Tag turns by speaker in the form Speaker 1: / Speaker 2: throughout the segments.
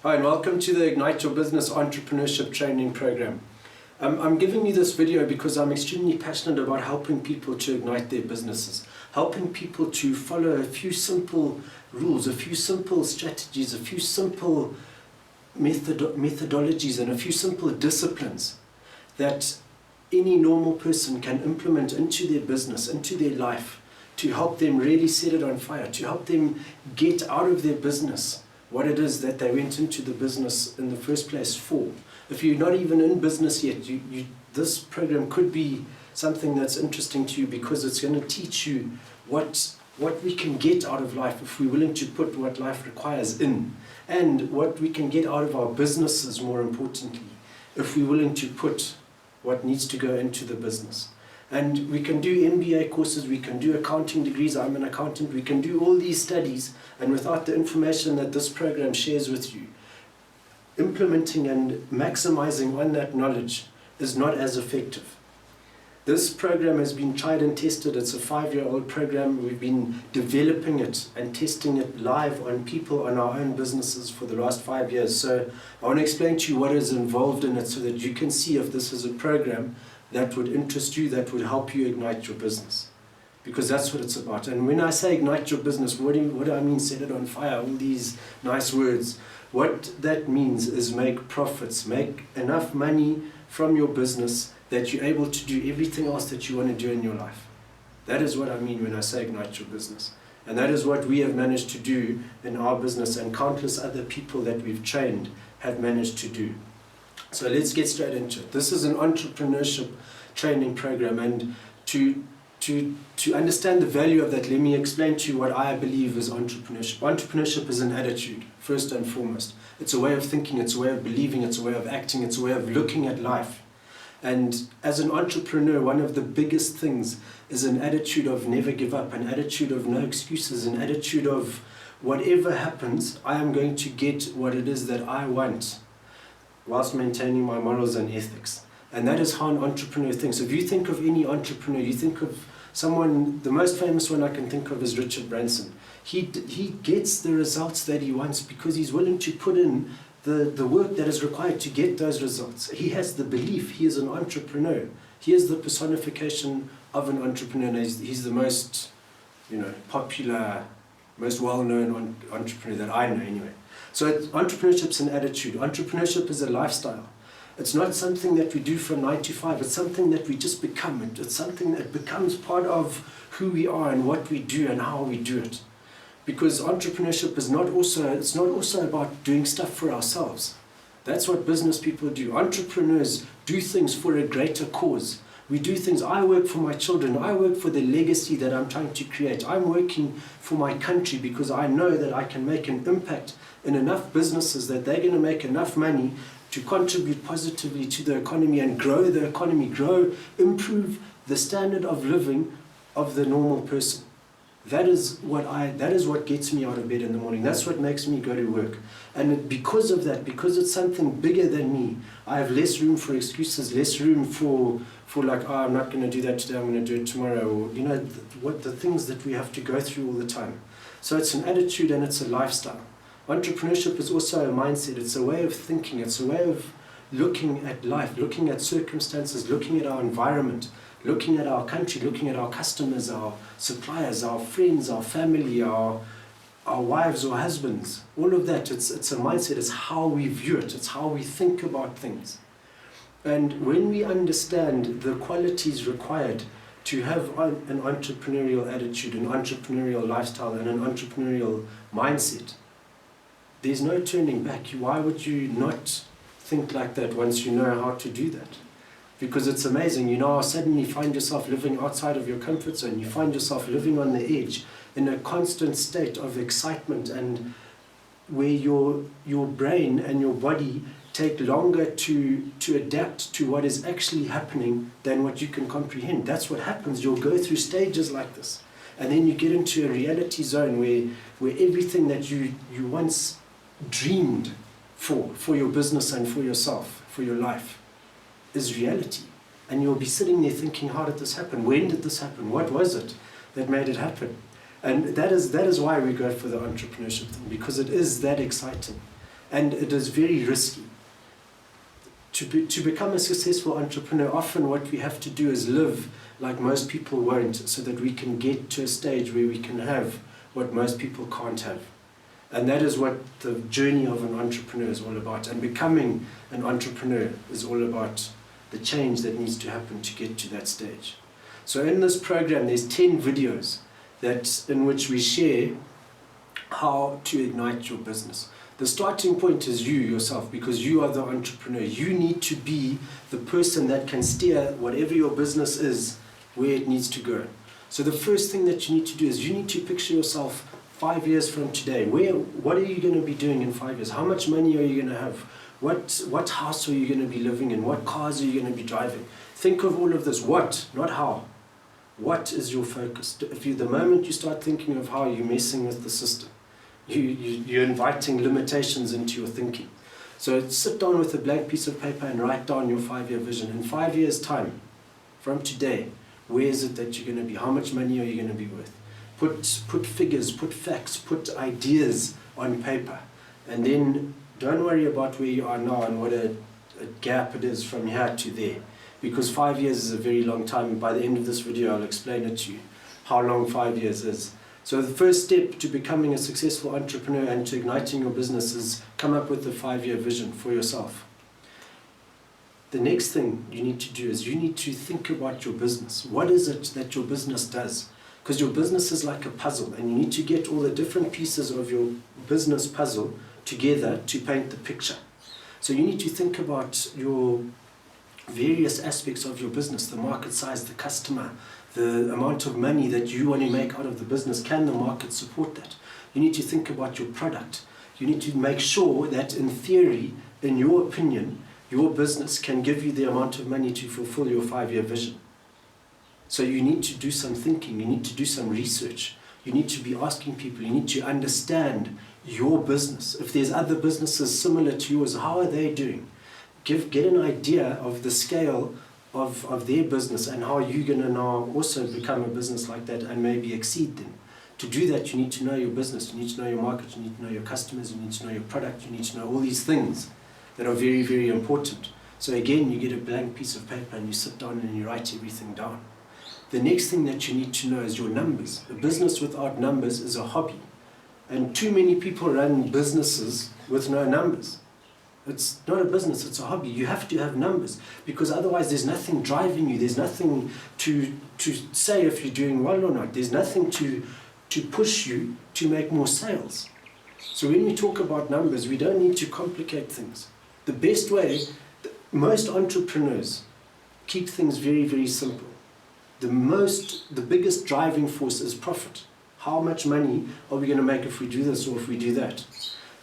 Speaker 1: Hi and welcome to the Ignite Your Business Entrepreneurship Training Program. I'm giving you this video because I'm extremely passionate about helping people to ignite their businesses, helping people to follow a few simple rules, a few simple strategies, a few simple methodologies and a few simple disciplines that any normal person can implement into their business, into their life, to help them really set it on fire, to help them get out of their business what it is that they went into the business in the first place for. If you're not even in business yet, this program could be something that's interesting to you because it's going to teach you what we can get out of life if we're willing to put what life requires in, and what we can get out of our businesses, more importantly, if we're willing to put what needs to go into the business. And we can do MBA courses, we can do accounting degrees, I'm an accountant, we can do all these studies, and without the information that this program shares with you, implementing and maximizing on that knowledge is not as effective. This program has been tried and tested. It's a 5-year-old program. We've been developing it and testing it live on people, on our own businesses for the last 5 years. So I want to explain to you what is involved in it so that you can see if this is a program that would interest you, that would help you ignite your business. Because that's what it's about. And when I say ignite your business, what do I mean set it on fire? All these nice words. What that means is make profits, make enough money from your business that you're able to do everything else that you want to do in your life. That is what I mean when I say ignite your business. And that is what we have managed to do in our business, and countless other people that we've trained have managed to do. So let's get straight into it. This is an entrepreneurship training program, and to understand the value of that, let me explain to you what I believe is entrepreneurship. Entrepreneurship is an attitude, first and foremost. It's a way of thinking, it's a way of believing, it's a way of acting, it's a way of looking at life. And as an entrepreneur, one of the biggest things is an attitude of never give up, an attitude of no excuses, an attitude of whatever happens, I am going to get what it is that I want, whilst maintaining my morals and ethics. And that is how an entrepreneur thinks. If you think of any entrepreneur, you think of someone, the most famous one I can think of is Richard Branson. He gets the results that he wants because he's willing to put in the work that is required to get those results. He has the belief, he is an entrepreneur. He is the personification of an entrepreneur, and he's the most popular, most well-known entrepreneur that I know anyway. So entrepreneurship's an attitude. Entrepreneurship is a lifestyle. It's not something that we do from 9 to 5. It's something that we just become. It's something that becomes part of who we are and what we do and how we do it. Because entrepreneurship is not also about doing stuff for ourselves. That's what business people do. Entrepreneurs do things for a greater cause. We do things. I work for my children. I work for the legacy that I'm trying to create. I'm working for my country because I know that I can make an impact in enough businesses that they're going to make enough money to contribute positively to the economy and grow the economy, improve the standard of living of the normal person. That is what gets me out of bed in the morning. That's what makes me go to work. And because of that, because it's something bigger than me, I have less room for excuses, less room for like, oh, I'm not going to do that today, I'm going to do it tomorrow, or the things that we have to go through all the time. So it's an attitude and it's a lifestyle. Entrepreneurship is also a mindset. It's a way of thinking. It's a way of looking at life, looking at circumstances, looking at our environment, looking at our country, looking at our customers, our suppliers, our friends, our family, our wives or husbands. All of that, it's a mindset. It's how we view it. It's how we think about things. And when we understand the qualities required to have an entrepreneurial attitude, an entrepreneurial lifestyle, and an entrepreneurial mindset, there's no turning back. Why would you not think like that once you know how to do that? Because it's amazing. Suddenly you find yourself living outside of your comfort zone. You find yourself living on the edge in a constant state of excitement, and where your brain and your body take longer to adapt to what is actually happening than what you can comprehend. That's what happens. You'll go through stages like this. And then you get into a reality zone where everything that you once dreamed for your business and for yourself, for your life, is reality. And you'll be sitting there thinking, how did this happen? When did this happen? What was it that made it happen? And that is why we go for the entrepreneurship thing, because it is that exciting. And it is very risky. To become a successful entrepreneur, often what we have to do is live like most people won't, so that we can get to a stage where we can have what most people can't have. And that is what the journey of an entrepreneur is all about. And becoming an entrepreneur is all about the change that needs to happen to get to that stage. So in this program, there's 10 videos in which we share how to ignite your business. The starting point is you yourself, because you are the entrepreneur. You need to be the person that can steer whatever your business is where it needs to go. So the first thing that you need to do is you need to picture yourself 5 years from today. What are you going to be doing in 5 years? How much money are you going to have? What house are you going to be living in? What cars are you going to be driving? Think of all of this. What, not how. What is your focus? The moment you start thinking of how, you're messing with the system. You're inviting limitations into your thinking. So sit down with a blank piece of paper and write down your 5-year vision. In 5 years' time, from today, where is it that you're going to be? How much money are you going to be worth? Put figures, put facts, put ideas on paper. And then don't worry about where you are now and what a gap it is from here to there. Because 5 years is a very long time. And by the end of this video, I'll explain it to you, how long 5 years is. So the first step to becoming a successful entrepreneur and to igniting your business is come up with a 5-year vision for yourself. The next thing you need to do is you need to think about your business. What is it that your business does? Because your business is like a puzzle, and you need to get all the different pieces of your business puzzle together to paint the picture. So you need to think about your various aspects of your business, the market size, the customer, the amount of money that you want to make out of the business. Can the market support that? You need to think about your product. You need to make sure that in theory, in your opinion, your business can give you the amount of money to fulfill your 5-year vision. So you need to do some thinking, you need to do some research, you need to be asking people, you need to understand your business. If there's other businesses similar to yours, how are they doing? Get an idea of the scale of their business and how you're going to now also become a business like that and maybe exceed them. To do that, you need to know your business, you need to know your market, you need to know your customers, you need to know your product, you need to know all these things that are very, very important. So again, you get a blank piece of paper and you sit down and you write everything down. The next thing that you need to know is your numbers. A business without numbers is a hobby. And too many people run businesses with no numbers. It's not a business, it's a hobby. You have to have numbers, because otherwise there's nothing driving you. There's nothing to say if you're doing well or not. There's nothing to push you to make more sales. So when we talk about numbers, we don't need to complicate things. The best way, most entrepreneurs keep things very, very simple. The biggest driving force is profit. How much money are we going to make if we do this or if we do that?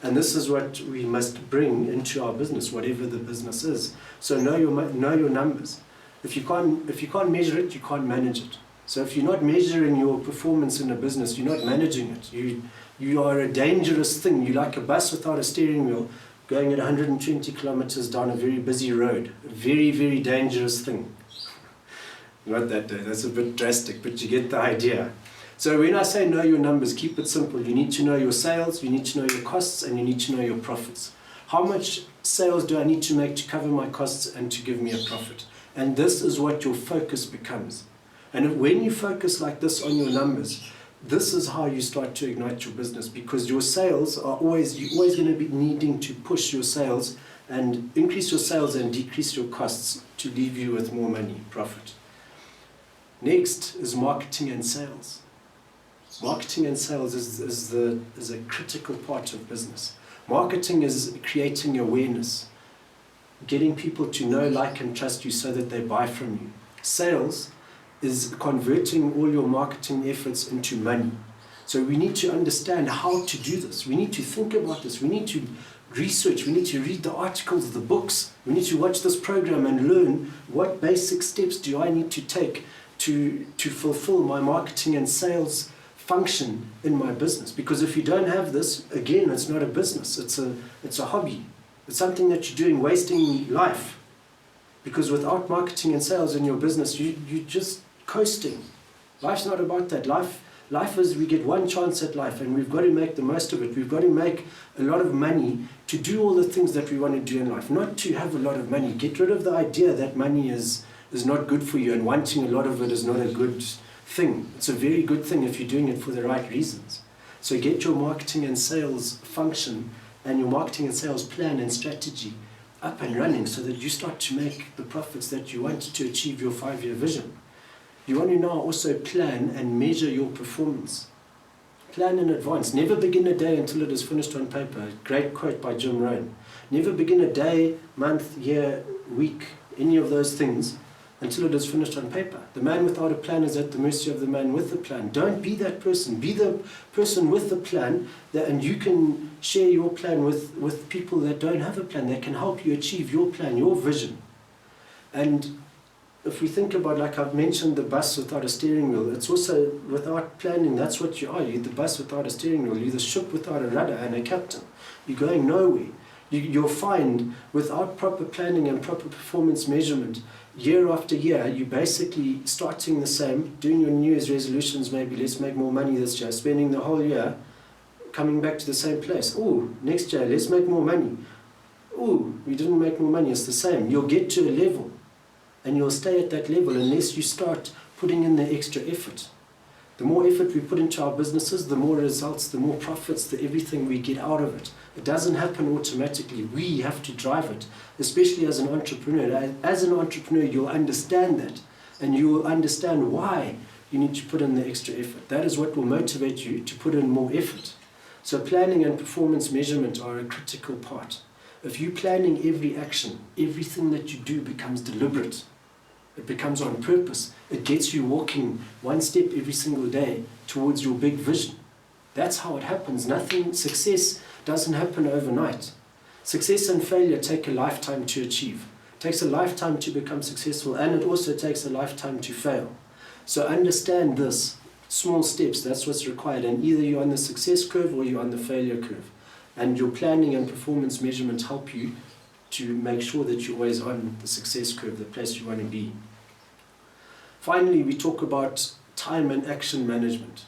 Speaker 1: And this is what we must bring into our business, whatever the business is. So know your numbers. If you can't measure it, you can't manage it. So if you're not measuring your performance in a business, you're not managing it. You are a dangerous thing. You're like a bus without a steering wheel, going at 120 kilometers down a very busy road. A very, very dangerous thing. Not that, that's a bit drastic, but you get the idea. So when I say know your numbers, keep it simple. You need to know your sales, you need to know your costs, and you need to know your profits. How much sales do I need to make to cover my costs and to give me a profit? And this is what your focus becomes. And when you focus like this on your numbers, this is how you start to ignite your business, because your sales are you're always going to be needing to push your sales and increase your sales and decrease your costs to leave you with more money, profit. Next is marketing and sales. Marketing and sales is a critical part of business. Marketing is creating awareness, getting people to know, like, and trust you so that they buy from you. Sales is converting all your marketing efforts into money. So we need to understand how to do this. We need to think about this. We need to research. We need to read the articles, the books. We need to watch this program and learn what basic steps do I need to take to fulfill my marketing and sales function in my business. Because if you don't have this, again, it's not a business. It's a hobby. It's something that you're doing, wasting life. Because without marketing and sales in your business, you're just coasting. Life's not about that. Life Life is, we get one chance at life and we've got to make the most of it. We've got to make a lot of money to do all the things that we want to do in life, not to have a lot of money. Get rid of the idea that money is not good for you and wanting a lot of it is not a good thing. It's a very good thing if you're doing it for the right reasons. So get your marketing and sales function and your marketing and sales plan and strategy up and running so that you start to make the profits that you want to achieve your 5-year vision. You want to now also plan and measure your performance. Plan in advance. Never begin a day until it is finished on paper. A great quote by Jim Rohn. Never begin a day, month, year, week, any of those things until it is finished on paper. The man without a plan is at the mercy of the man with the plan. Don't be that person. Be the person with the plan, and you can share your plan with people that don't have a plan, that can help you achieve your plan, your vision. And if we think about, like I've mentioned, the bus without a steering wheel, it's also without planning, that's what you are. You're the bus without a steering wheel. You're the ship without a rudder and a captain. You're going nowhere. You'll find without proper planning and proper performance measurement, year after year, you're basically starting the same, doing your New Year's resolutions, maybe let's make more money this year, spending the whole year, coming back to the same place. Oh, next year, let's make more money. Oh, we didn't make more money, it's the same. You'll get to a level, and you'll stay at that level unless you start putting in the extra effort. The more effort we put into our businesses, the more results, the more profits, the everything we get out of it. It doesn't happen automatically. We have to drive it, especially as an entrepreneur. As an entrepreneur, you'll understand that, and you will understand why you need to put in the extra effort. That is what will motivate you to put in more effort. So planning and performance measurement are a critical part. If you're planning every action, everything that you do becomes deliberate. It becomes on purpose. It gets you walking one step every single day towards your big vision. That's how it happens. Success doesn't happen overnight. Success and failure take a lifetime to achieve. It takes a lifetime to become successful, and it also takes a lifetime to fail. So understand this. Small steps, that's what's required. And either you're on the success curve or you're on the failure curve. And your planning and performance measurements help you to make sure that you're always on the success curve, the place you want to be. Finally, we talk about time and action management.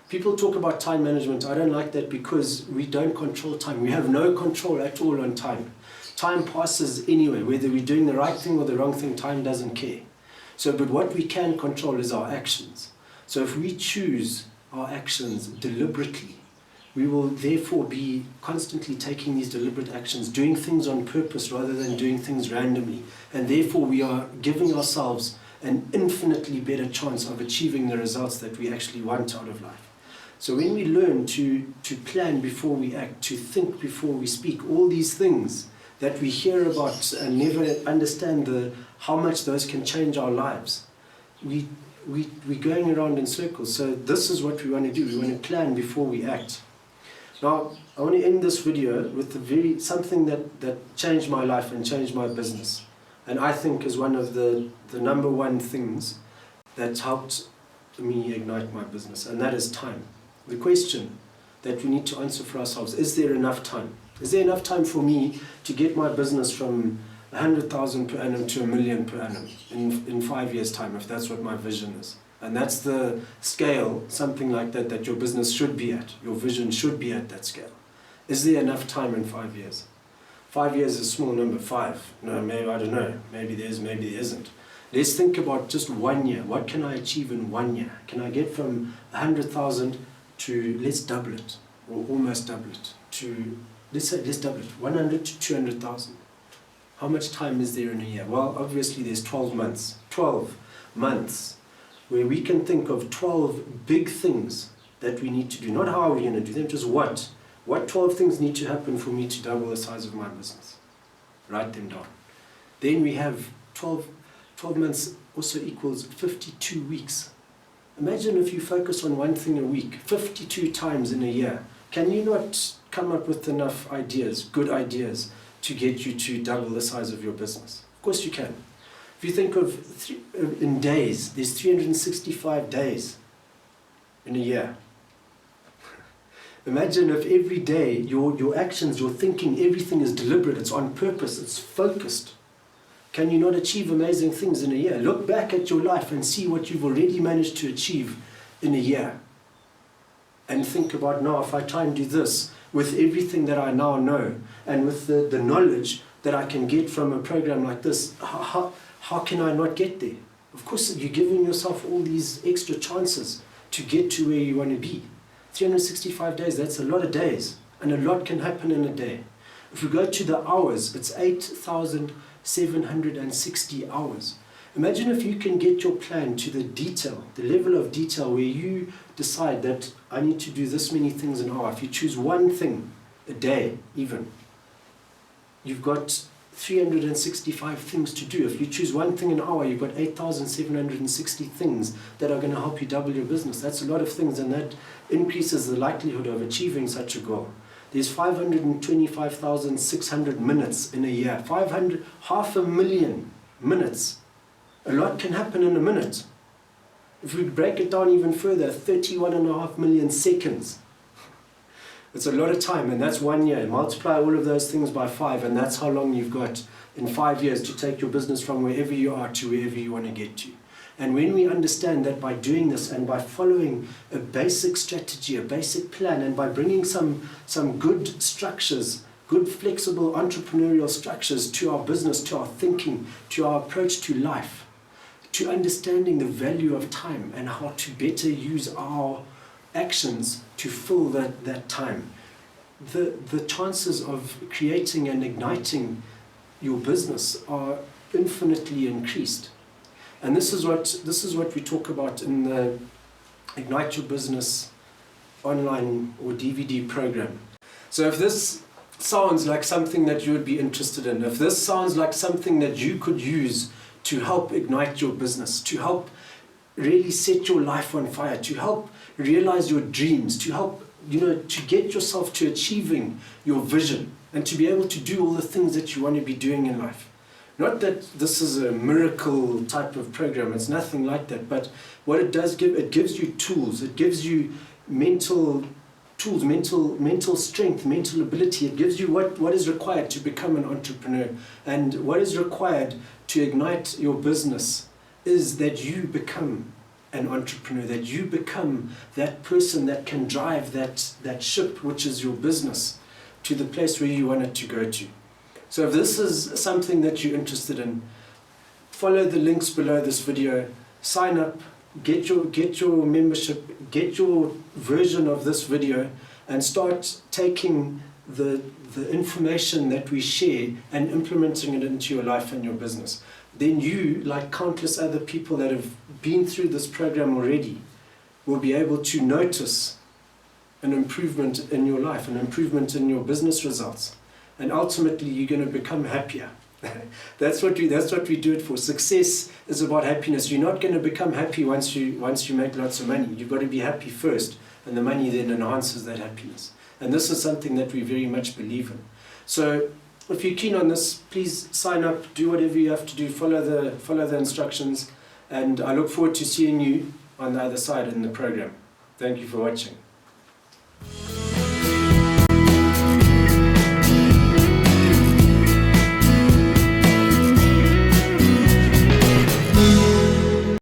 Speaker 1: People talk about time management. I don't like that because we don't control time. We have no control at all on time. Time passes anyway. Whether we're doing the right thing or the wrong thing, time doesn't care. But what we can control is our actions. So if we choose our actions deliberately, we will therefore be constantly taking these deliberate actions, doing things on purpose rather than doing things randomly. And therefore we are giving ourselves an infinitely better chance of achieving the results that we actually want out of life. So when we learn to plan before we act, to think before we speak, all these things that we hear about and never understand how much those can change our lives, we're going around in circles. So this is what we want to do. We want to plan before we act. Now, I want to end this video with something that changed my life and changed my business. And I think is one of the number one things that's helped me ignite my business, and that is time. The question that we need to answer for ourselves, is there enough time? Is there enough time for me to get my business from 100,000 per annum to 1 million per annum in 5 years' time, if that's what my vision is? And that's the scale, something like that your business should be at. Your vision should be at that scale. Is there enough time in 5 years? 5 years is a small number, 5. No, maybe, I don't know. Maybe there is, maybe there isn't. Let's think about just 1 year. What can I achieve in 1 year? Can I get from 100,000 to, let's double it, or almost double it, to, let's double it, 100 to 200,000. How much time is there in a year? Well, obviously there's 12 months. 12 months where we can think of 12 big things that we need to do. Not how are we going to do them, just what. What 12 things need to happen for me to double the size of my business? Write them down. Then we have 12 months also equals 52 weeks. Imagine if you focus on one thing a week, 52 times in a year. Can you not come up with enough ideas, good ideas, to get you to double the size of your business? Of course you can. If you think of in days, there's 365 days in a year. Imagine if every day your actions, your thinking, everything is deliberate, it's on purpose, it's focused. Can you not achieve amazing things in a year? Look back at your life and see what you've already managed to achieve in a year. and think about, now if I try and do this with everything that I now know and with the knowledge that I can get from a program like this, how can I not get there? Of course, you're giving yourself all these extra chances to get to where you want to be. 365 days, that's a lot of days, and a lot can happen in a day. If we go to the hours, it's 8,760 hours. Imagine if you can get your plan to the detail, the level of detail where you decide that I need to do this many things an hour. If you choose one thing a day even, you've got 365 things to do. If you choose one thing an hour, you've got 8,760 things that are going to help you double your business. That's a lot of things, and that increases the likelihood of achieving such a goal. There's 525,600 minutes in a year. 500,000 minutes. A lot can happen in a minute. If we break it down even further, 31.5 million seconds. It's a lot of time, and that's 1 year. Multiply all of those things by 5, and that's how long you've got in 5 years to take your business from wherever you are to wherever you want to get to. And when we understand that by doing this and by following a basic strategy, a basic plan, and by bringing some good structures, good flexible entrepreneurial structures to our business, to our thinking, to our approach to life, to understanding the value of time and how to better use our actions to fill that time, the chances of creating and igniting your business are infinitely increased. And this is what we talk about in the Ignite Your Business online or DVD program. So if this sounds like something that you would be interested in, if this sounds like something that you could use to help ignite your business, to help really set your life on fire, to help realize your dreams, to help, to get yourself to achieving your vision and to be able to do all the things that you want to be doing in life. Not that this is a miracle type of program, it's nothing like that, but what it does give, it gives you tools, it gives you mental tools, mental strength, mental ability. It gives you what is required to become an entrepreneur. And what is required to ignite your business is that you become an entrepreneur, that you become that person that can drive that ship, which is your business, to the place where you want it to go to. So if this is something that you're interested in, follow the links below this video, sign up, get your membership, get your version of this video, and start taking the information that we share and implementing it into your life and your business. Then you, like countless other people that have been through this program already, will be able to notice an improvement in your life, an improvement in your business results. And ultimately, you're going to become happier. That's what we do it for. Success is about happiness. You're not going to become happy once you make lots of money. You've got to be happy first, and the money then enhances that happiness. And this is something that we very much believe in. So if you're keen on this, please sign up, do whatever you have to do, follow the instructions, and I look forward to seeing you on the other side in the program. Thank you for watching.